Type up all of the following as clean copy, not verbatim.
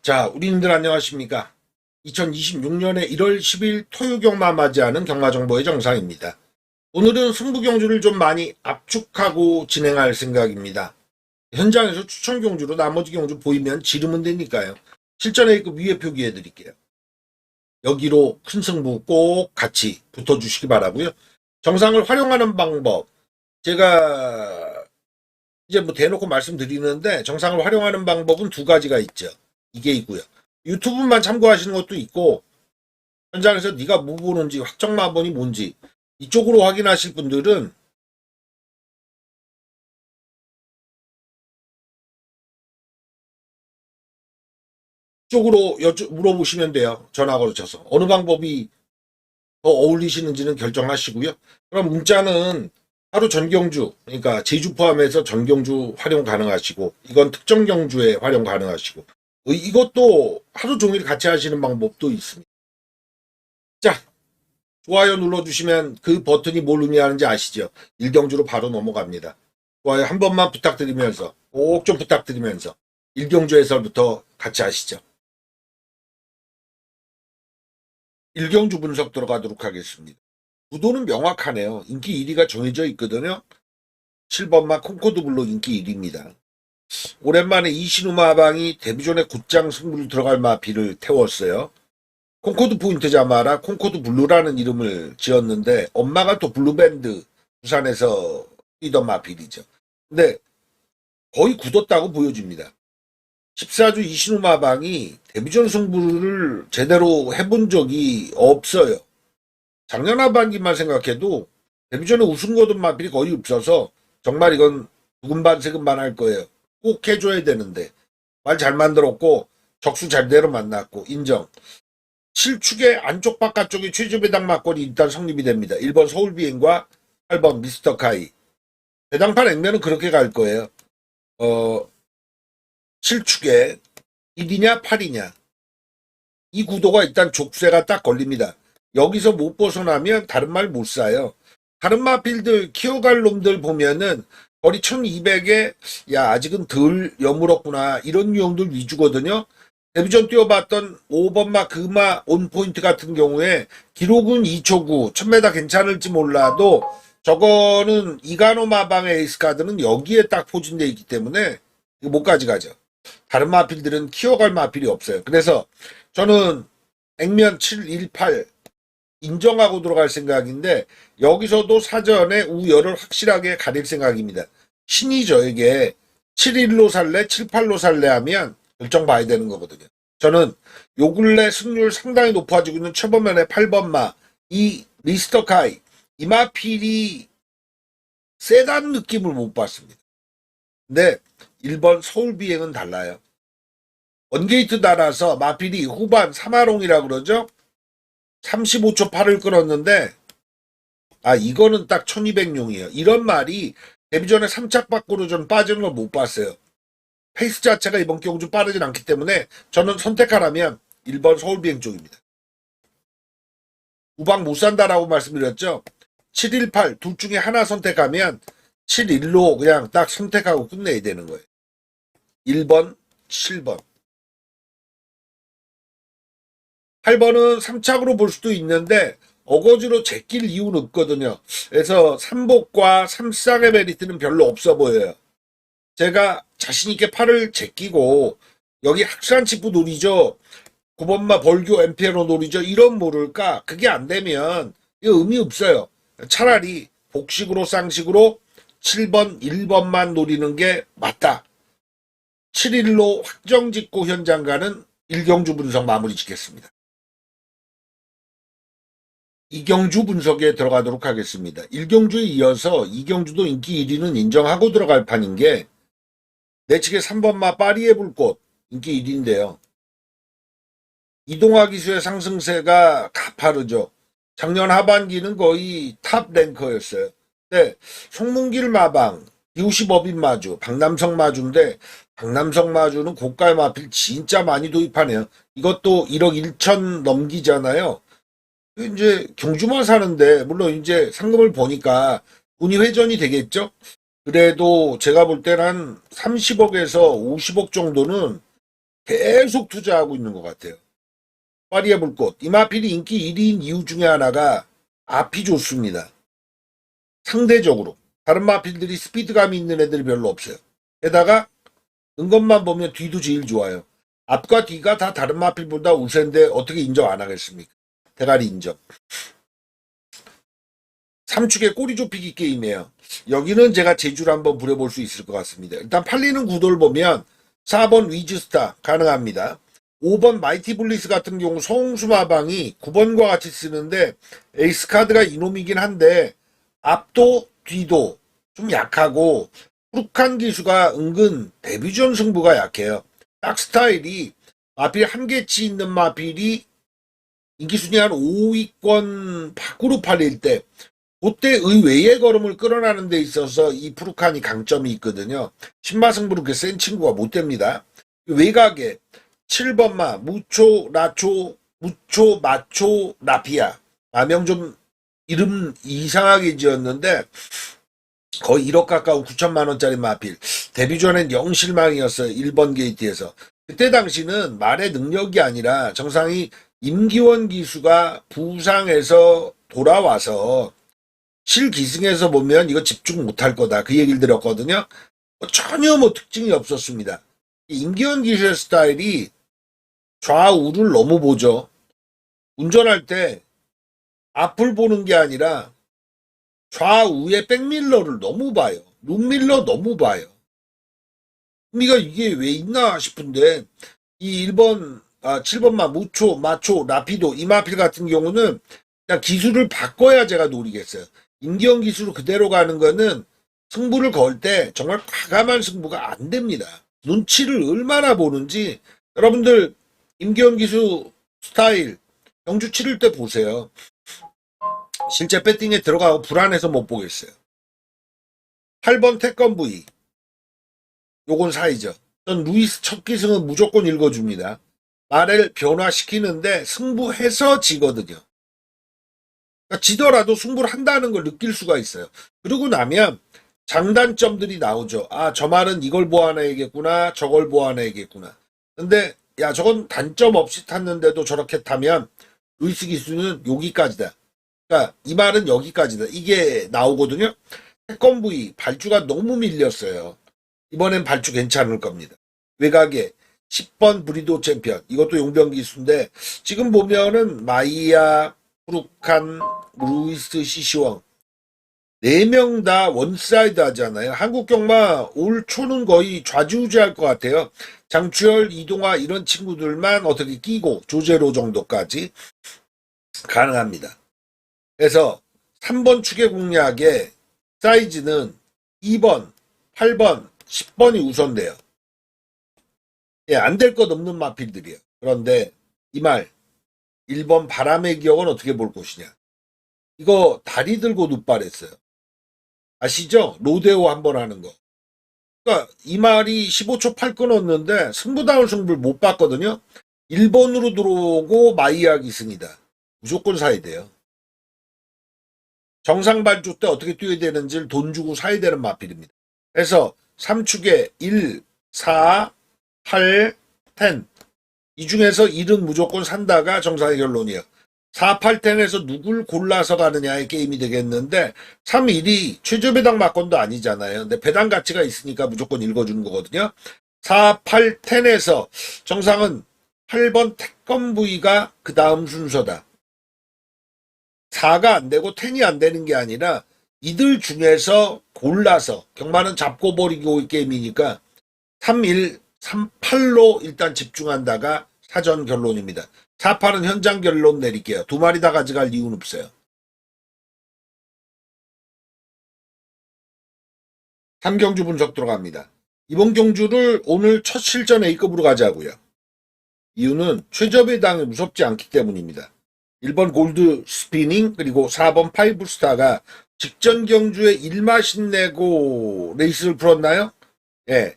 자, 우리님들 안녕하십니까? 2026년의 1월 10일 토요경마 맞이하는 경마정보의 정상입니다. 오늘은 승부경주를 좀 많이 압축하고 진행할 생각입니다. 현장에서 추천 경주로 나머지 경주 보이면 지르면 되니까요. 실전 A급 위에 표기해 드릴게요. 여기로 큰 승부 꼭 같이 붙어주시기 바라고요. 정상을 활용하는 방법, 제가 이제 뭐 대놓고 말씀드리는데 정상을 활용하는 방법은 두 가지가 있죠. 이게 있고요. 유튜브만 참고하시는 것도 있고 현장에서 네가 뭐 보는지 확정마번이 뭔지 이쪽으로 확인하실 분들은 이쪽으로 물어보시면 돼요. 전화 걸으셔서 어느 방법이 더 어울리시는지는 결정하시고요. 그럼 문자는 하루 전경주, 그러니까 제주 포함해서 전경주 활용 가능하시고 이건 특정 경주에 활용 가능하시고 이것도 하루 종일 같이 하시는 방법도 있습니다. 자, 좋아요 눌러주시면 그 버튼이 뭘 의미하는지 아시죠? 일경주로 바로 넘어갑니다. 좋아요 한 번만 부탁드리면서 꼭 좀 부탁드리면서 일경주 해설부터 같이 하시죠. 일경주 분석 들어가도록 하겠습니다. 구도는 명확하네요. 인기 1위가 정해져 있거든요. 7번마 콩코드 블록 인기 1위입니다. 오랜만에 이신우 마방이 데뷔전에 곧장 승부를 들어갈 마비를 태웠어요. 콩코드 포인트 자마라 콩코드 블루라는 이름을 지었는데 엄마가 또 블루밴드 부산에서 뛰던 마필이죠. 근데 거의 굳었다고 보여집니다. 14주 이신우 마방이 데뷔전 승부를 제대로 해본 적이 없어요. 작년 하반기만 생각해도 데뷔전에 우승 거둔 마필이 거의 없어서 정말 이건 두근반 세근반 할 거예요. 꼭 해줘야 되는데 말 잘 만들었고 적수 잘대로 만났고 인정. 7축의 안쪽 바깥쪽이 최저 배당 막걸리 일단 성립이 됩니다. 1번 서울비행과 8번 미스터 카이. 배당판 액면은 그렇게 갈 거예요. 7축에 1이냐 8이냐. 이 구도가 일단 족쇄가 딱 걸립니다. 여기서 못 벗어나면 다른 말 못 사요. 다른 마필들 키워갈 놈들 보면은 거리 1200에 야 아직은 덜 여물었구나 이런 유형들 위주거든요. 데뷔전 뛰어봤던 5번마 그마 온포인트 같은 경우에 기록은 2초 9 1000m 괜찮을지 몰라도 저거는 이가노 마방의 에이스 카드는 여기에 딱 포진되어 있기 때문에 이거 못 가져가죠. 다른 마필들은 키워갈 마필이 없어요. 그래서 저는 액면 718 인정하고 들어갈 생각인데 여기서도 사전에 우열을 확실하게 가릴 생각입니다. 신이 저에게 7-1로 살래 7-8로 살래 하면 결정 봐야 되는 거거든요. 저는 요 근래 승률 상당히 높아지고 있는 최범면의 8번마 이 미스터 카이 이 마필이 세다는 느낌을 못 받습니다. 근데 1번 서울비행은 달라요. 원게이트 달아서 마필이 후반 3하롱이라 그러죠. 35초 8을 끊었는데 이거는 딱 1200용이에요. 이런 말이 데뷔전에 3착 밖으로 좀 빠지는 걸 못 봤어요. 페이스 자체가 이번 경주 빠르진 않기 때문에 저는 선택하라면 1번 서울비행 쪽입니다. 우방 못 산다라고 말씀드렸죠. 718 둘 중에 하나 선택하면 71로 그냥 딱 선택하고 끝내야 되는 거예요. 1번, 7번. 8번은 3착으로 볼 수도 있는데 어거지로 제낄 이유는 없거든요. 그래서 3복과 3쌍의 메리트는 별로 없어 보여요. 제가 자신있게 8을 제끼고 여기 학산치프 노리죠. 9번마 벌교 엠페로 노리죠. 이런 모를까? 그게 안 되면 이거 의미 없어요. 차라리 복식으로 쌍식으로 7번, 1번만 노리는 게 맞다. 7일로 확정 짓고 현장 가는 일경주 분석 마무리 짓겠습니다. 이경주 분석에 들어가도록 하겠습니다. 일경주에 이어서 이경주도 인기 1위는 인정하고 들어갈 판인 게 내측의 3번마 파리의 불꽃 인기 1위인데요. 이동화 기수의 상승세가 가파르죠. 작년 하반기는 거의 탑 랭커였어요. 근데 송문길 마방, 이우시 법인 마주, 박남성 마주인데 박남성 마주는 고가의 마필 진짜 많이 도입하네요. 이것도 1억 1천 넘기잖아요. 이제 경주만 사는데 물론 이제 상금을 보니까 돈이 회전이 되겠죠. 그래도 제가 볼 때는 한 30억에서 50억 정도는 계속 투자하고 있는 것 같아요. 파리의 불꽃. 이 마필이 인기 1위인 이유 중에 하나가 앞이 좋습니다. 상대적으로. 다른 마필들이 스피드감이 있는 애들이 별로 없어요. 게다가 는 것만 보면 뒤도 제일 좋아요. 앞과 뒤가 다 다른 마필보다 우세인데 어떻게 인정 안 하겠습니까? 대가리 인정. 3축의 꼬리 좁히기 게임이에요. 여기는 제가 제주를 한번 부려볼 수 있을 것 같습니다. 일단 팔리는 구도를 보면 4번 위즈스타 가능합니다. 5번 마이티 블리스 같은 경우 성수마방이 9번과 같이 쓰는데 에이스 카드가 이놈이긴 한데 앞도 뒤도 좀 약하고 푸룩한 기수가 은근 데뷔전 승부가 약해요. 딱 스타일이 마필 한 개치 있는 마필이 인기순위 한 5위권 밖으로 팔릴 때 그때 의외의 걸음을 끌어나는 데 있어서 이 푸르칸이 강점이 있거든요. 신마승부로 그렇게 센 친구가 못 됩니다. 외곽에 7번마 무초 라초 무초 마초 라피아 아명 좀 이름 이상하게 지었는데 거의 1억 가까운 9천만 원짜리 마필. 데뷔 전엔 영 실망이었어요. 1번 게이트에서. 그때 당시는 말의 능력이 아니라 정상이 임기원 기수가 부상해서 돌아와서 실기승에서 보면 이거 집중 못할 거다. 그 얘기를 드렸거든요. 전혀 특징이 없었습니다. 임기원 기수의 스타일이 좌우를 너무 보죠. 운전할 때 앞을 보는 게 아니라 좌우의 백밀러를 너무 봐요. 룸밀러 너무 봐요. 의미가 이게 왜 있나 싶은데 이 7번마 무초, 마초, 라피도, 이마필 같은 경우는 그냥 기술을 바꿔야 제가 노리겠어요. 임기원 기술을 그대로 가는 거는 승부를 걸 때 정말 과감한 승부가 안 됩니다. 눈치를 얼마나 보는지 여러분들 임기원 기수 스타일 경주 치를 때 보세요. 실제 배팅에 들어가고 불안해서 못 보겠어요. 8번 태권 V 요건 사이죠. 전 루이스 첫 기승은 무조건 읽어줍니다. 말을 변화시키는데 승부해서 지거든요. 그러니까 지더라도 승부를 한다는 걸 느낄 수가 있어요. 그러고 나면 장단점들이 나오죠. 아, 저 말은 이걸 보완해야겠구나, 저걸 보완해야겠구나. 근데 야, 저건 단점 없이 탔는데도 저렇게 타면 루이스 기수는 여기까지다. 그러니까 이 말은 여기까지다. 이게 나오거든요. 태권 부위 발주가 너무 밀렸어요. 이번엔 발주 괜찮을 겁니다. 외곽에 10번 브리도 챔피언. 이것도 용병 기수인데 지금 보면은 마이야, 푸르칸, 루이스 시시웡 4명 다 원사이드 하잖아요. 한국 경마 올 초는 거의 좌지우지할 것 같아요. 장추열, 이동화 이런 친구들만 어떻게 끼고 조제로 정도까지 가능합니다. 그래서 3번 축의 공략의 사이즈는 2번, 8번, 10번이 우선돼요. 예, 안 될 것 없는 마필들이에요. 그런데 이 말 1번 바람의 기억은 어떻게 볼 것이냐. 이거 다리 들고 눕발했어요. 아시죠? 로데오 한번 하는 거. 그러니까 이 말이 15초 8 끊었는데 승부다운 승부를 못 봤거든요. 1번으로 들어오고 마이야 기승이다. 무조건 사야 돼요. 정상 발주 때 어떻게 뛰어야 되는지를 돈 주고 사야 되는 마필입니다. 그래서 3축에 1, 4, 8, 10. 이 중에서 1은 무조건 산다가 정상의 결론이에요. 4, 8, 10에서 누굴 골라서 가느냐의 게임이 되겠는데 3, 1이 최저 배당 막건도 아니잖아요. 근데 배당 가치가 있으니까 무조건 읽어주는 거거든요. 4, 8, 10에서 정상은 8번 태권 부위가 그 다음 순서다. 4가 안 되고 10이 안 되는 게 아니라 이들 중에서 골라서 경마는 잡고 버리고 게임이니까 3, 1, 3, 8로 일단 집중한다가 사전 결론입니다. 4, 8은 현장 결론 내릴게요. 두 마리 다 가져갈 이유는 없어요. 3경주 분석 들어갑니다. 이번 경주를 오늘 첫 실전 A급으로 가자고요. 이유는 최저 배당이 무섭지 않기 때문입니다. 1번 골드 스피닝 그리고 4번 파이브 스타가 직전 경주에 1마신 내고 레이스를 풀었나요? 예.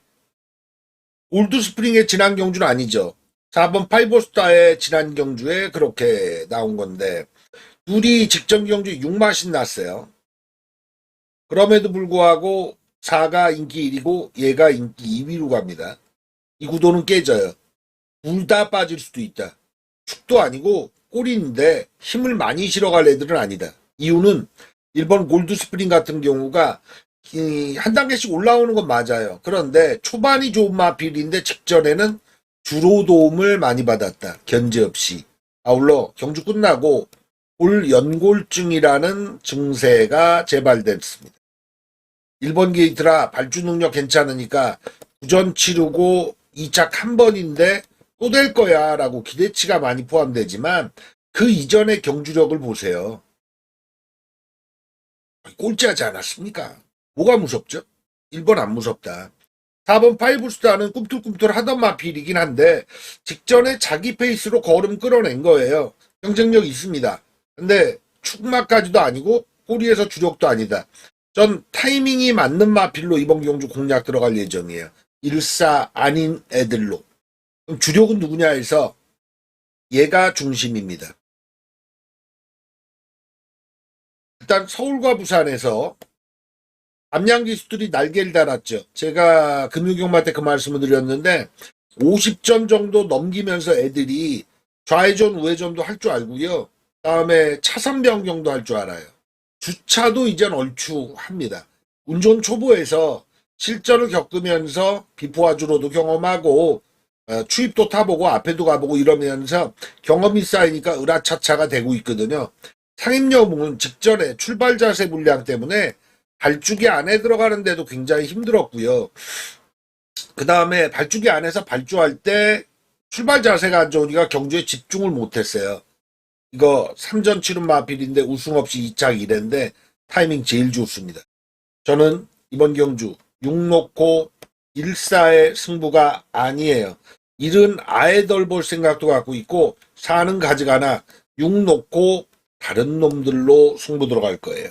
골드 스프링의 지난 경주는 아니죠. 4번 파이브 스타의 지난 경주에 그렇게 나온 건데 둘이 직전 경주에 6마신 났어요. 그럼에도 불구하고 4가 인기 1위고 얘가 인기 2위로 갑니다. 이 구도는 깨져요. 둘 다 빠질 수도 있다. 축도 아니고 꼬리인데 힘을 많이 실어갈 애들은 아니다. 이유는 일본 골드스프링 같은 경우가 한 단계씩 올라오는 건 맞아요. 그런데 초반이 좋은 마필인데 직전에는 주로 도움을 많이 받았다. 견제 없이. 아울러 경주 끝나고 골연골증이라는 증세가 재발됐습니다. 1번 게이트라 발주 능력 괜찮으니까 구전 치르고 2착 한 번인데 또 될 거야 라고 기대치가 많이 포함되지만 그 이전의 경주력을 보세요. 꼴찌하지 않았습니까? 뭐가 무섭죠? 1번 안 무섭다. 4번 파이브스타는 꿈틀꿈틀 하던 마필이긴 한데 직전에 자기 페이스로 걸음 끌어낸 거예요. 경쟁력 있습니다. 근데 축마까지도 아니고 꼬리에서 주력도 아니다. 전 타이밍이 맞는 마필로 이번 경주 공략 들어갈 예정이에요. 일사 아닌 애들로. 그럼 주력은 누구냐 해서 얘가 중심입니다. 일단 서울과 부산에서 암양 기수들이 날개를 달았죠. 제가 금요경마 때 그 말씀을 드렸는데 50점 정도 넘기면서 애들이 좌회전 우회전도 할 줄 알고요. 다음에 차선 변경도 할 줄 알아요. 주차도 이젠 얼추 합니다. 운전 초보에서 실전을 겪으면서 비포와주로도 경험하고 추입도 타보고 앞에도 가보고 이러면서 경험이 쌓이니까 으라차차가 되고 있거든요. 상임여몽은 직전에 출발 자세 불량 때문에 발주기 안에 들어가는데도 굉장히 힘들었고요. 그 다음에 발주기 안에서 발주할 때 출발 자세가 안 좋으니까 경주에 집중을 못했어요. 이거 3전 치른 마필인데 우승 없이 2착 1회인데 타이밍 제일 좋습니다. 저는 이번 경주 6 놓고 1사의 승부가 아니에요. 1은 아예 덜 볼 생각도 갖고 있고 4는 가져가나 6 놓고 다른 놈들로 승부 들어갈 거예요.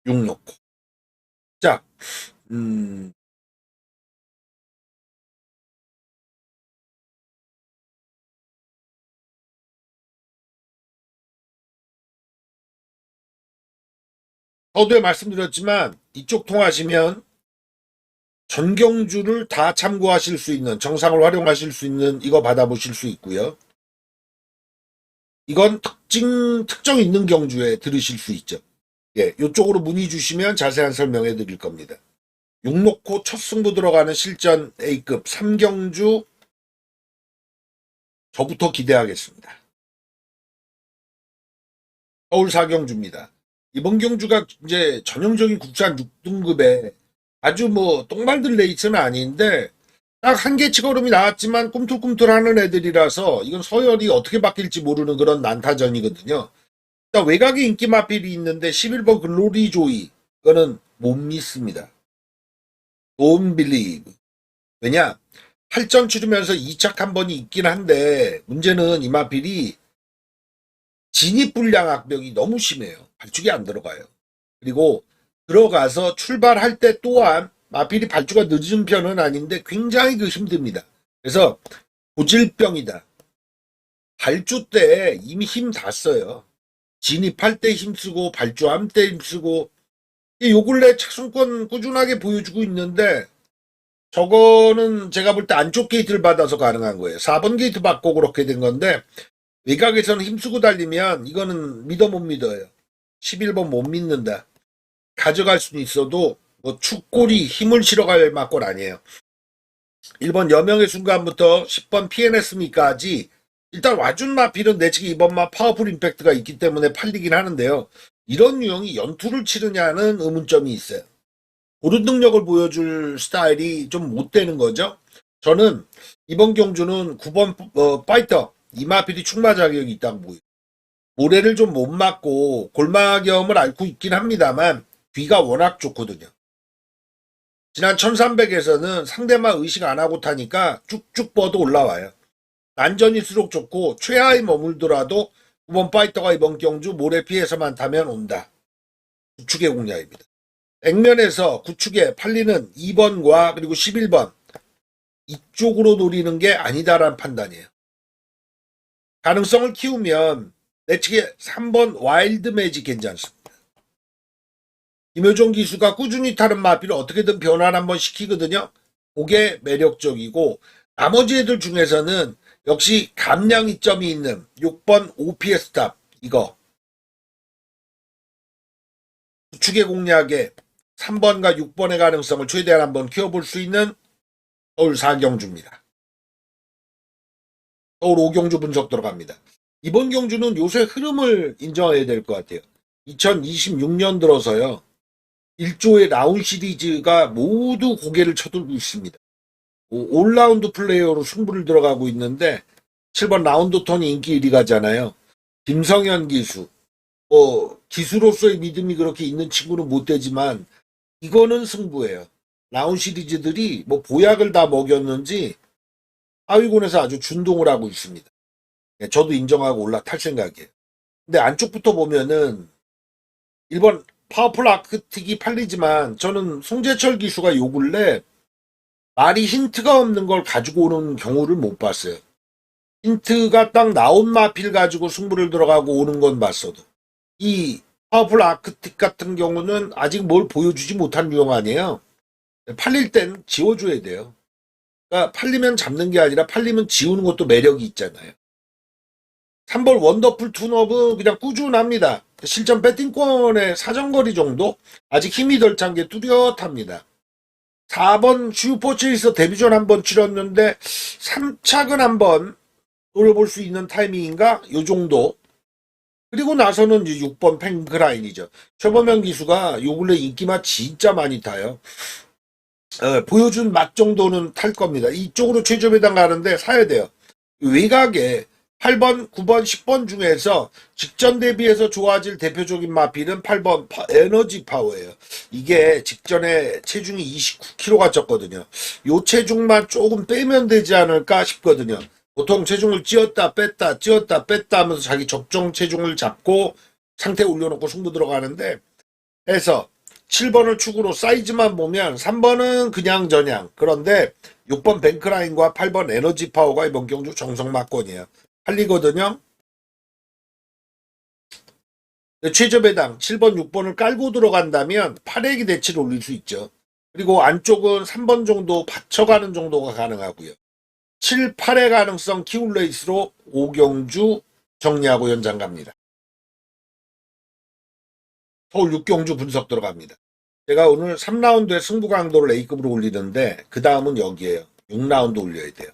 6 놓고. 자, 서두에 말씀드렸지만 이쪽 통하시면 전경주를 다 참고하실 수 있는 정상을 활용하실 수 있는 이거 받아보실 수 있고요. 이건 특정 있는 경주에 들으실 수 있죠. 예, 이쪽으로 문의 주시면 자세한 설명해 드릴 겁니다. 6 놓고 첫 승부 들어가는 실전 A급 3경주 저부터 기대하겠습니다. 서울 4경주입니다. 이번 경주가 이제 전형적인 국산 6등급에 아주 뭐 똥말들 레이스는 아닌데 딱 한 개 치거름이 나왔지만 꿈틀꿈틀하는 애들이라서 이건 서열이 어떻게 바뀔지 모르는 그런 난타전이거든요. 일단 외곽에 인기 마필이 있는데 11번 글로리 조이 이거는 못 믿습니다. Don't believe. 왜냐? 8전 치르면서 2착 한 번이 있긴 한데 문제는 이 마필이 진입 불량 악병이 너무 심해요. 발주기 안 들어가요. 그리고 들어가서 출발할 때 또한 마필이 발주가 늦은 편은 아닌데 굉장히 힘듭니다. 그래서 고질병이다. 발주 때 이미 힘 다 써요. 진입할 때 힘쓰고 발주함 때 힘쓰고 요 근래 차승권 꾸준하게 보여주고 있는데 저거는 제가 볼 때 안쪽 게이트를 받아서 가능한 거예요. 4번 게이트 받고 그렇게 된 건데 외곽에서는 힘쓰고 달리면 이거는 믿어 못 믿어요. 11번 못 믿는다. 가져갈 수는 있어도 뭐 축골이 힘을 실어갈 막골 아니에요. 1번 여명의 순간부터 10번 PNS미까지 일단 와준 마필은 내치기 이번 마 파워풀 임팩트가 있기 때문에 팔리긴 하는데요. 이런 유형이 연투를 치르냐는 의문점이 있어요. 고른 능력을 보여줄 스타일이 좀 못 되는 거죠. 저는 이번 경주는 9번 파이터 이마필이 충마 자격이 있다고 보여요. 모래를 좀 못 맞고 골마겸을 앓고 있긴 합니다만 귀가 워낙 좋거든요. 지난 1300에서는 상대만 의식 안 하고 타니까 쭉쭉 뻗어 올라와요. 난전일수록 좋고 최하에 머물더라도 9번 파이터가 이번 경주 모래 피해서만 타면 온다. 구축의 공략입니다. 액면에서 구축에 팔리는 2번과 그리고 11번 이쪽으로 노리는 게 아니다라는 판단이에요. 가능성을 키우면 내치기 3번 와일드 매직 괜찮습니다. 김효종 기수가 꾸준히 타는 마필을 어떻게든 변화를 한번 시키거든요. 그게 매력적이고 나머지 애들 중에서는 역시 감량 이점이 있는 6번 OPS 탑 이거 우측의 공략에 3번과 6번의 가능성을 최대한 한번 키워볼 수 있는 서울 4경주입니다. 서울 5경주 분석 들어갑니다. 이번 경주는 요새 흐름을 인정해야 될 것 같아요. 2026년 들어서요. 1조의 라운 시리즈가 모두 고개를 쳐들고 있습니다. 올라운드 플레이어로 승부를 들어가고 있는데 7번 라운드 턴이 인기 1위가잖아요. 김성현 기수. 기수로서의 믿음이 그렇게 있는 친구는 못 되지만 이거는 승부예요. 라운 시리즈들이 보약을 다 먹였는지 하위군에서 아주 준동을 하고 있습니다. 저도 인정하고 올라탈 생각이에요. 근데 안쪽부터 보면은 1번 파워풀 아크틱이 팔리지만 저는 송재철 기수가 요 근래 말이 힌트가 없는 걸 가지고 오는 경우를 못 봤어요. 힌트가 딱 나온 마필 가지고 승부를 들어가고 오는 건 봤어도 이 파워풀 아크틱 같은 경우는 아직 뭘 보여주지 못한 유형 아니에요. 팔릴 땐 지워줘야 돼요. 그러니까 팔리면 잡는 게 아니라 팔리면 지우는 것도 매력이 있잖아요. 3번 원더풀 툰업은 그냥 꾸준합니다. 실전 배팅권의 사정거리 정도? 아직 힘이 덜 찬 게 뚜렷합니다. 4번 슈퍼체이서 데뷔전 한번 치렀는데 3착은 한번 노려볼 수 있는 타이밍인가? 요 정도. 그리고 나서는 이제 6번 팽크라인이죠. 최범현 기수가 요 근래 인기맛 진짜 많이 타요. 보여준 맛 정도는 탈 겁니다. 이쪽으로 최저 배당 가는데 사야 돼요. 외곽에 8번, 9번, 10번 중에서 직전 대비해서 좋아질 대표적인 마필은 8번 에너지 파워예요. 이게 직전에 체중이 29kg가 쪘거든요. 요 체중만 조금 빼면 되지 않을까 싶거든요. 보통 체중을 찌었다 뺐다 찌었다 뺐다 하면서 자기 적정 체중을 잡고 상태 올려놓고 승부 들어가는데 해서 7번을 축으로 사이즈만 보면 3번은 그냥 저냥. 그런데 6번 뱅크라인과 8번 에너지 파워가 이번 경주 정성막권이에요. 팔리거든요. 최저 배당 7번, 6번을 깔고 들어간다면 8액이 대치를 올릴 수 있죠. 그리고 안쪽은 3번 정도 받쳐가는 정도가 가능하고요. 7, 8의 가능성 키울 레이스로 5경주 정리하고 연장 갑니다. 서울 6경주 분석 들어갑니다. 제가 오늘 3라운드에 승부 강도를 A급으로 올리는데 그 다음은 여기에요. 6라운드 올려야 돼요.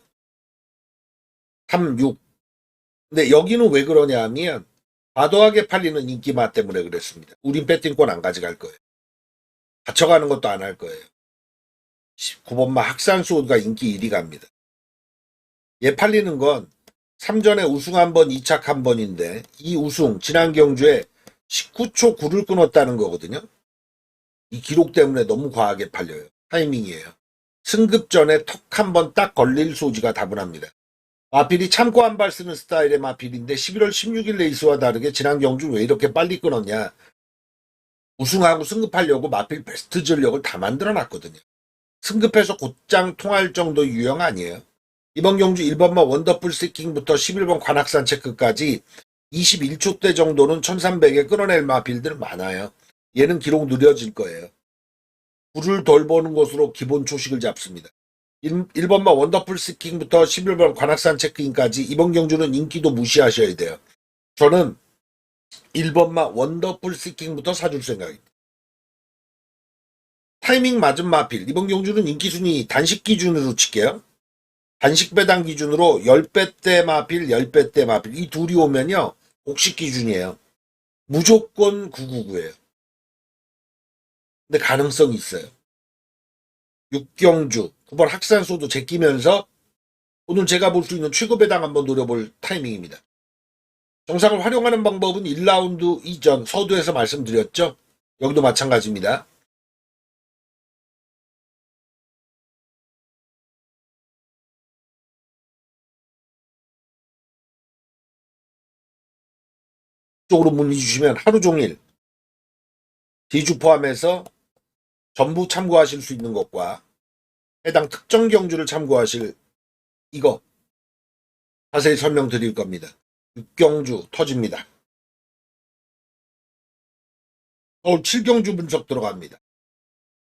3, 6. 근데 여기는 왜 그러냐 하면 과도하게 팔리는 인기맛 때문에 그랬습니다. 우린 배팅권 안 가져갈 거예요. 받쳐가는 것도 안 할 거예요. 9번마 학산수호가 인기 1위 갑니다. 얘 팔리는 건 3전에 우승 한 번, 2착 한 번인데 이 우승 지난 경주에 19초 9를 끊었다는 거거든요. 이 기록 때문에 너무 과하게 팔려요. 타이밍이에요. 승급 전에 턱 한 번 딱 걸릴 소지가 다분합니다. 마필이 참고 한 발 쓰는 스타일의 마필인데 11월 16일 레이스와 다르게 지난 경주 왜 이렇게 빨리 끊었냐. 우승하고 승급하려고 마필 베스트 전력을 다 만들어 놨거든요. 승급해서 곧장 통할 정도 유형 아니에요. 이번 경주 1번마 원더풀 시킹부터 11번 관악산 체크까지 21초대 정도는 1300에 끊어낼 마필들 많아요. 얘는 기록 느려질 거예요. 불을 덜 보는 것으로 기본 초식을 잡습니다. 1번마 원더풀 시킹부터 11번 관악산 체크인까지 이번 경주는 인기도 무시하셔야 돼요. 저는 1번마 원더풀 시킹부터 사줄 생각입니다. 타이밍 맞은 마필. 이번 경주는 인기순위 단식 기준으로 칠게요. 단식 배당 기준으로 10배대 마필, 10배대 마필. 이 둘이 오면요. 복식 기준이에요. 무조건 999예요. 근데 가능성이 있어요. 6경주, 9번 학산소도 제끼면서 오늘 제가 볼 수 있는 최고 배당 한번 노려볼 타이밍입니다. 정상을 활용하는 방법은 1라운드 이전 서두에서 말씀드렸죠. 여기도 마찬가지입니다. 쪽으로 문의 주시면 하루 종일 지주 포함해서 전부 참고하실 수 있는 것과 해당 특정 경주를 참고하실 이거 자세히 설명드릴 겁니다. 6경주 터집니다. 서울 7경주 분석 들어갑니다.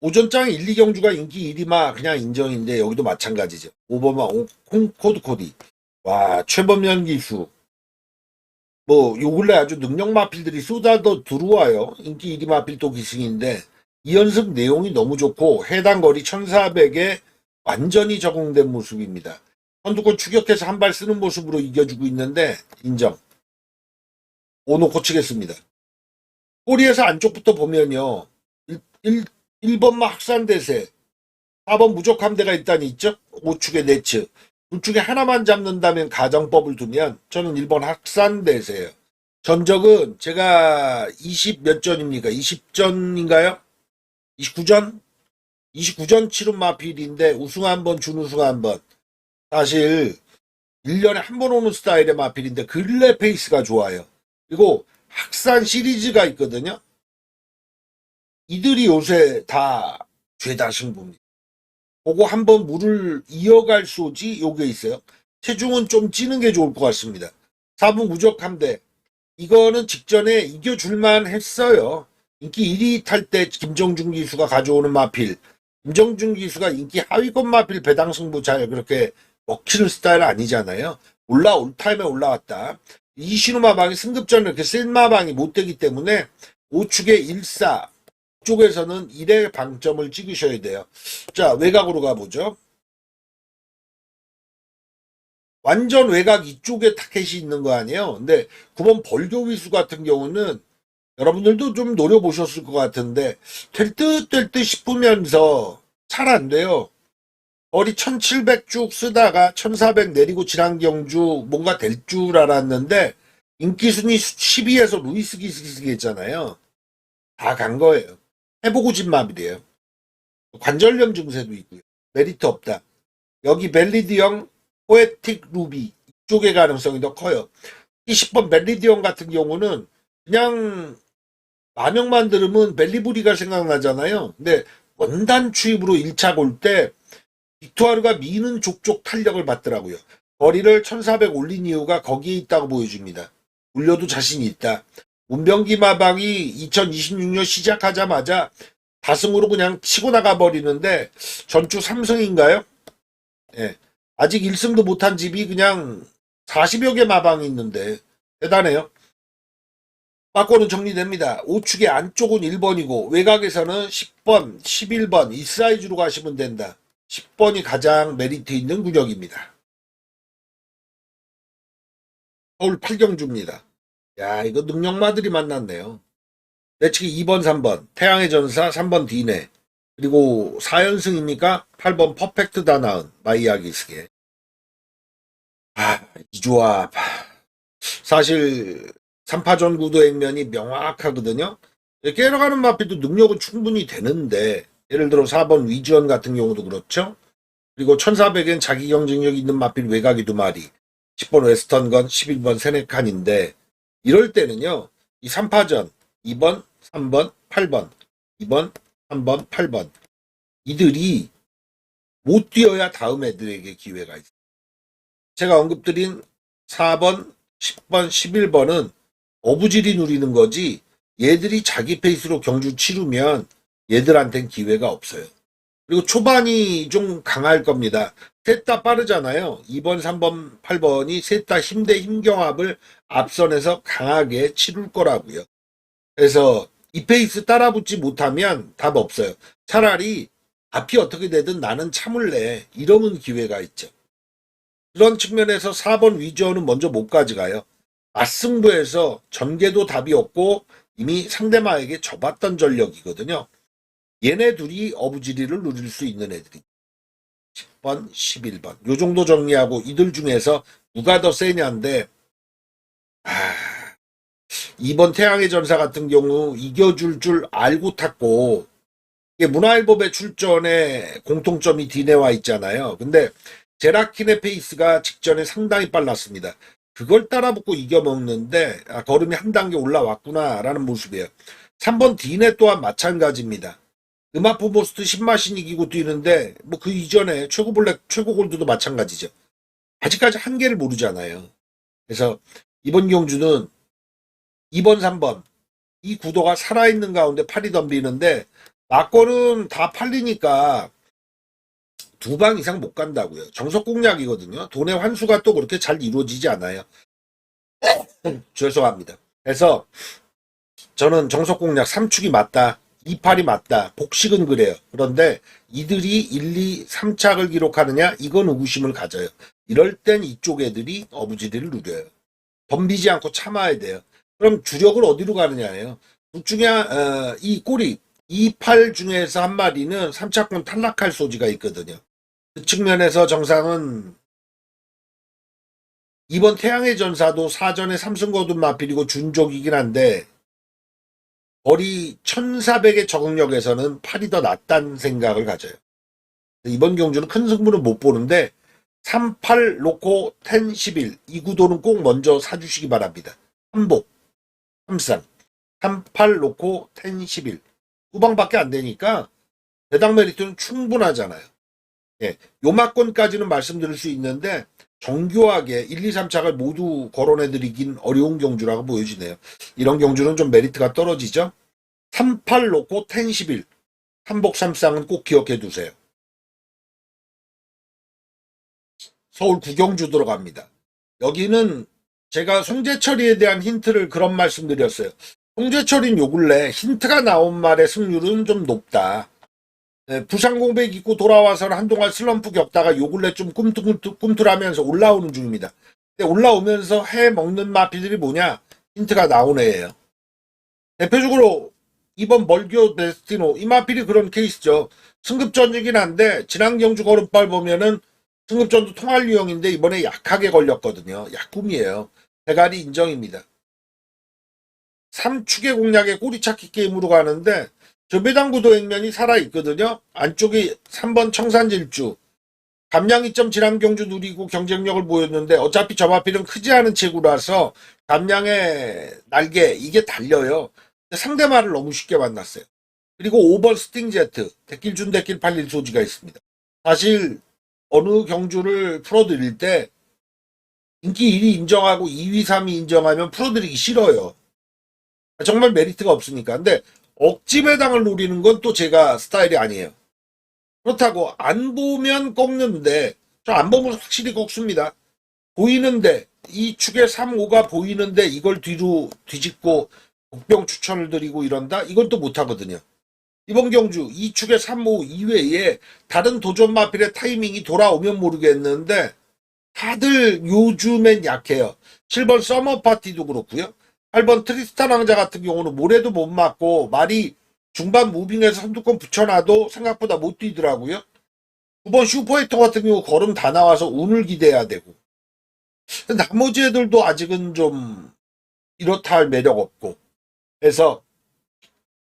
오전장 1, 2경주가 인기 1위마 그냥 인정인데 여기도 마찬가지죠. 5번마 코드코디. 와, 최범현 기수. 뭐 요 근래 아주 능력 마필들이 쏟아져 들어와요. 인기 1위 마필 또 기승인데 이 연습 내용이 너무 좋고 해당 거리 1400에 완전히 적응된 모습입니다. 선두권 추격해서 한 발 쓰는 모습으로 이겨주고 있는데 인정. 오놓고 치겠습니다. 꼬리에서 안쪽부터 보면요. 1번마 학산대세, 4번 무적함대가 일단 있죠. 우측에 네츠. 둘 중에 하나만 잡는다면 가정법을 두면 저는 1번 학산대세예요. 전적은 제가 20 몇 전입니까? 20전인가요? 29전? 29전 치른 마필인데 우승 한 번, 준우승 한 번. 사실 1년에 한 번 오는 스타일의 마필인데 근래 페이스가 좋아요. 그리고 학산 시리즈가 있거든요. 이들이 요새 다 죄다 승부입니다. 그거 한번 물을 이어갈 소지 요게 있어요. 체중은 좀 찌는 게 좋을 것 같습니다. 4분 무적함대. 이거는 직전에 이겨줄만 했어요. 인기 1위 탈 때 김정준 기수가 가져오는 마필. 김정준 기수가 인기 하위권 마필 배당 승부 잘 그렇게 먹히는 스타일 아니잖아요. 올라올 타임에 올라왔다. 이신우 마방이 승급전을 이렇게 센 마방이 못 되기 때문에 우측의 1사 쪽에서는 1의 방점을 찍으셔야 돼요. 자, 외곽으로 가보죠. 완전 외곽 이쪽에 타켓이 있는 거 아니에요. 근데 9번 벌교위수 같은 경우는 여러분들도 좀 노려보셨을 것 같은데 될 듯 될 듯 싶으면서 잘 안 돼요. 거리 1700 쭉 쓰다가 1400 내리고 지난 경주 뭔가 될 줄 알았는데 인기순위 10위에서 루이스 기스기 했잖아요. 다 간 거예요. 해보고 진마이래요. 관절염 증세도 있고요. 메리트 없다. 여기 벨리디형 포에틱 루비 이쪽의 가능성이 더 커요. 이 10번 벨리디형 같은 경우는 그냥 마명만 들으면 벨리부리가 생각나잖아요. 근데 원단 추입으로 1차 골 때 빅투아르가 미는 족족 탄력을 받더라고요. 거리를 1400 올린 이유가 거기에 있다고 보여줍니다. 올려도 자신이 있다. 문병기 마방이 2026년 시작하자마자 다승으로 그냥 치고 나가버리는데 전주 3승인가요? 예. 아직 1승도 못한 집이 그냥 40여 개 마방이 있는데 대단해요. 빠꼬는 정리됩니다. 우측의 안쪽은 1번이고 외곽에서는 10번, 11번 이 사이즈로 가시면 된다. 10번이 가장 메리트 있는 구력입니다. 서울 8경주입니다. 야, 이거 능력마들이 만났네요. 내치기 2번, 3번, 태양의 전사 3번 디네, 그리고 4연승입니까? 8번 퍼펙트 다나은, 마이야기스게. 이 조합. 사실 3파전 구도 액면이 명확하거든요. 깨러가는 마피도 능력은 충분히 되는데 예를 들어 4번 위지원 같은 경우도 그렇죠. 그리고 1400엔 자기 경쟁력 있는 마필 외곽이 2마리, 10번 웨스턴건, 11번 세네칸인데 이럴 때는요. 이 3파전 2번, 3번, 8번 2번, 3번, 8번 이들이 못 뛰어야 다음 애들에게 기회가 있어요. 제가 언급드린 4번, 10번, 11번은 어부질이 누리는 거지 얘들이 자기 페이스로 경주 치르면 얘들한텐 기회가 없어요. 그리고 초반이 좀 강할 겁니다. 셋 다 빠르잖아요. 2번, 3번, 8번이 셋 다 힘 대 힘경합을 앞선에서 강하게 치룰 거라고요. 그래서 이 페이스 따라붙지 못하면 답 없어요. 차라리 앞이 어떻게 되든 나는 참을래. 이러면 기회가 있죠. 그런 측면에서 4번 위저는 먼저 못 가져가요. 맞승부에서 전개도 답이 없고 이미 상대방에게 져봤던 전력이거든요. 얘네 둘이 어부지리를 누릴 수 있는 애들이 10번, 11번 요 정도 정리하고 이들 중에서 누가 더 세냐인데 2번 태양의 전사 같은 경우 이겨줄 줄 알고 탔고 이게 문화일보배 출전에 공통점이 디네와 있잖아요. 근데 제라킨의 페이스가 직전에 상당히 빨랐습니다. 그걸 따라붙고 이겨먹는데 걸음이 한 단계 올라왔구나라는 모습이에요. 3번 디네 또한 마찬가지입니다. 음악부 모스트 신마신 이기고 뛰는데 뭐 그 이전에 최고 블랙 최고 골드도 마찬가지죠. 아직까지 한계를 모르잖아요. 그래서 이번 경주는 2번 3번 이 구도가 살아있는 가운데 팔이 덤비는데 막권은 다 팔리니까 두 방 이상 못 간다고요. 정석 공략이거든요. 돈의 환수가 또 그렇게 잘 이루어지지 않아요. 죄송합니다. 그래서 저는 정석 공략 3축이 맞다. 2팔이 맞다. 복식은 그래요. 그런데 이들이 1, 2, 3착을 기록하느냐? 이건 의구심을 가져요. 이럴 땐 이쪽 애들이 어부지리를 누려요. 덤비지 않고 참아야 돼요. 그럼 주력을 어디로 가느냐예요. 둘 중에 이 꼬리 2팔 중에서 한 마리는 3차권 탈락할 소지가 있거든요. 그 측면에서 정상은 이번 태양의 전사도 사전에 삼승 거둔 마필이고 준족이긴 한데 거리 1400의 적응력에서는 8이 더 낫다는 생각을 가져요. 이번 경주는 큰 승부는 못 보는데 38 놓고 10, 11 이 구도는 꼭 먼저 사주시기 바랍니다. 삼복, 삼상 38 놓고 10, 11 후방밖에 안 되니까 배당 메리트는 충분하잖아요. 예, 요마권까지는 말씀드릴 수 있는데 정교하게 1, 2, 3착을 모두 거론해드리긴 어려운 경주라고 보여지네요. 이런 경주는 좀 메리트가 떨어지죠. 38 놓고 10, 11 삼복 삼상은 꼭 기억해 두세요. 서울 구경주 들어갑니다. 여기는 제가 송재철이에 대한 힌트를 그런 말씀드렸어요. 송재철인 요 근래 힌트가 나온 말의 승률은 좀 높다. 네, 부상 공백 있고 돌아와서는 한동안 슬럼프 겪다가 요 근래 좀 꿈틀하면서 올라오는 중입니다. 근데 올라오면서 해 먹는 마필들이 뭐냐? 힌트가 나온 애예요. 대표적으로 이번 멀교 데스티노 이 마필이 그런 케이스죠. 승급전이긴 한데 지난 경주 걸음발 보면은 승급전도 통할 유형인데 이번에 약하게 걸렸거든요. 약꿈이에요. 대가리 인정입니다. 3축의 공략에 꼬리찾기 게임으로 가는데 저배당구도 액면이 살아있거든요. 안쪽이 3번 청산질주 감량 2점 지난 경주 누리고 경쟁력을 보였는데 어차피 저 마필은 크지 않은 체구라서 감량의 날개 이게 달려요. 상대말을 너무 쉽게 만났어요. 그리고 5번 스팅제트 데낄 준 데낄 팔릴 소지가 있습니다. 사실 어느 경주를 풀어드릴 때 인기 1위 인정하고 2위, 3위 인정하면 풀어드리기 싫어요. 정말 메리트가 없으니까. 근데 억지 배당을 노리는 건 또 제가 스타일이 아니에요. 그렇다고 안 보면 꺾는데 저 안 보면 확실히 꺾습니다. 보이는데 이 축의 3, 5가 보이는데 이걸 뒤로 뒤집고 복병 추천을 드리고 이런다? 이건 또 못하거든요. 이번 경주 이 축의 3, 5 이외에 다른 도전 마필의 타이밍이 돌아오면 모르겠는데 다들 요즘엔 약해요. 7번 서머 파티도 그렇고요. 8번 트리스탄 왕자 같은 경우는 모래도 못 맞고 말이 중반 무빙에서 선두권 붙여놔도 생각보다 못 뛰더라고요. 9번 슈퍼히터 같은 경우 걸음 다 나와서 운을 기대해야 되고 나머지 애들도 아직은 좀 이렇다 할 매력 없고 그래서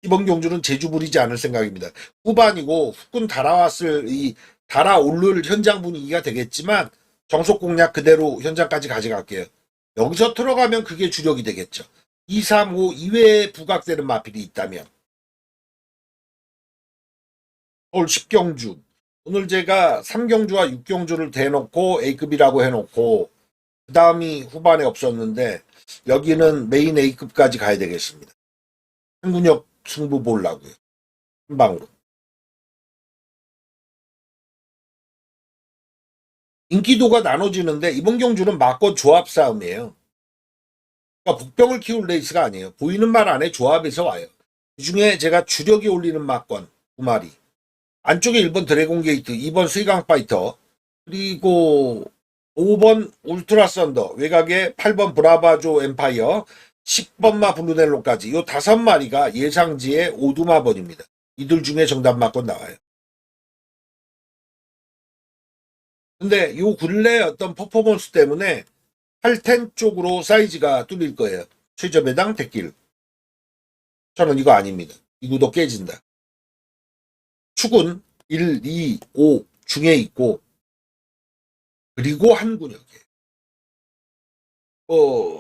이번 경주는 제주 부리지 않을 생각입니다. 후반이고 후끈 달아왔을 이 달아오를 현장 분위기가 되겠지만 정석 공략 그대로 현장까지 가져갈게요. 여기서 들어가면 그게 주력이 되겠죠. 2, 3, 5 이외에 부각되는 마필이 있다면 서울 10경주 오늘 제가 3경주와 6경주를 대놓고 A급이라고 해놓고 그 다음이 후반에 없었는데 여기는 메인 A급까지 가야 되겠습니다. 한군역 승부 보려고요. 한 방으로. 인기도가 나눠지는데 이번 경주는 막권 조합 싸움이에요. 그러니까 복병을 키울 레이스가 아니에요. 보이는 말 안에 조합에서 와요. 그중에 제가 주력이 올리는 막권 두 마리. 안쪽에 1번 드래곤 게이트, 2번 스위강 파이터, 그리고 5번 울트라 썬더, 외곽에 8번 브라바조 엠파이어, 10번마 블루넬로까지 이 5마리가 예상지의 오두마번입니다. 이들 중에 정답 막권 나와요. 근데 요 근래 어떤 퍼포먼스 때문에 8텐 쪽으로 사이즈가 뚫릴 거예요. 최저 배당 대길. 저는 이거 아닙니다. 이구도 깨진다. 축은 1, 2, 5 중에 있고 그리고 한 군역이에요.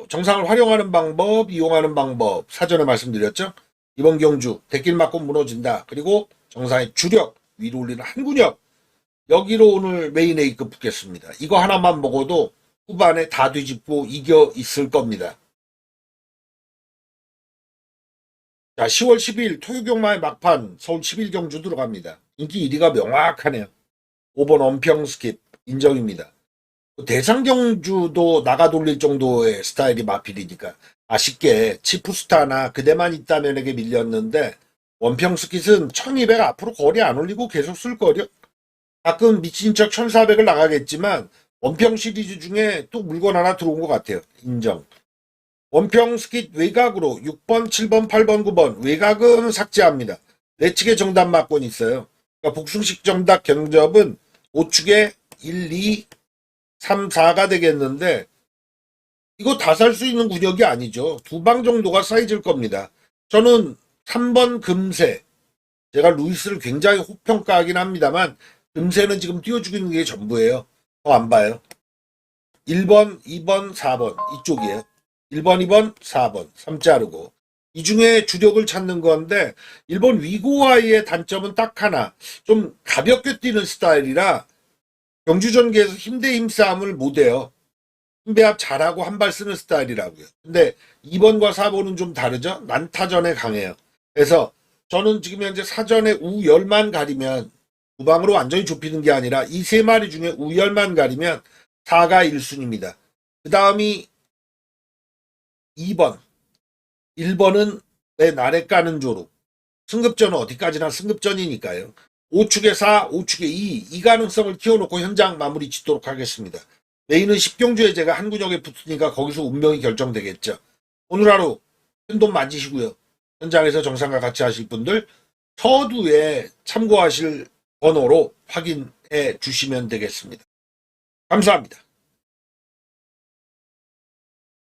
정상을 활용하는 방법, 이용하는 방법 사전에 말씀드렸죠. 이번 경주 대길 맞고 무너진다. 그리고 정상의 주력 위로 올리는 한 군역 여기로 오늘 메인 A급 붙겠습니다. 이거 하나만 먹어도 후반에 다 뒤집고 이겨 있을 겁니다. 자, 10월 12일 토요경마의 막판 서울 11경주 들어갑니다. 인기 1위가 명확하네요. 5번 원평스킵 인정입니다. 대상경주도 나가 돌릴 정도의 스타일이 마필이니까 아쉽게 치프스타나 그대만 있다면에게 밀렸는데 원평스킷은 1200 앞으로 거리 안 올리고 계속 쓸 거려. 가끔 미친 척 1400을 나가겠지만 원평 시리즈 중에 또 물건 하나 들어온 것 같아요. 인정. 원평 스킷 외곽으로 6번, 7번, 8번, 9번 외곽은 삭제합니다. 내측에 정답 막권 있어요. 그러니까 복숭식 정답 경접은 5축에 1, 2, 3, 4가 되겠는데 이거 다 살 수 있는 구력이 아니죠. 두 방 정도가 사이즈일 겁니다. 저는 3번 금세, 제가 루이스를 굉장히 호평가하긴 합니다만 금세는 지금 띄워주고 게 전부예요. 더 안 봐요. 1번, 2번, 4번 이쪽이에요. 1번, 2번, 4번 3 자르고 이 중에 주력을 찾는 건데 1번 위고와의 단점은 딱 하나, 좀 가볍게 뛰는 스타일이라 경주 전개에서 힘대 힘싸움을 못해요. 힘배합 잘하고 한 발 쓰는 스타일이라고요. 근데 2번과 4번은 좀 다르죠. 난타전에 강해요. 그래서 저는 지금 현재 사전에 우열만 가리면, 무방으로 완전히 좁히는 게 아니라 이 세 마리 중에 우열만 가리면 4가 1순위입니다. 그 다음이 2번, 1번은 내 나래 까는 조로. 승급전은 어디까지나 승급전이니까요. 5축에 4, 5축에 2, 이 가능성을 키워놓고 현장 마무리 짓도록 하겠습니다. 내일은 10경주에 제가 한 구역에 붙으니까 거기서 운명이 결정되겠죠. 오늘 하루 큰돈 만지시고요. 현장에서 정상과 같이 하실 분들 서두에 참고하실 번호로 확인해 주시면 되겠습니다. 감사합니다.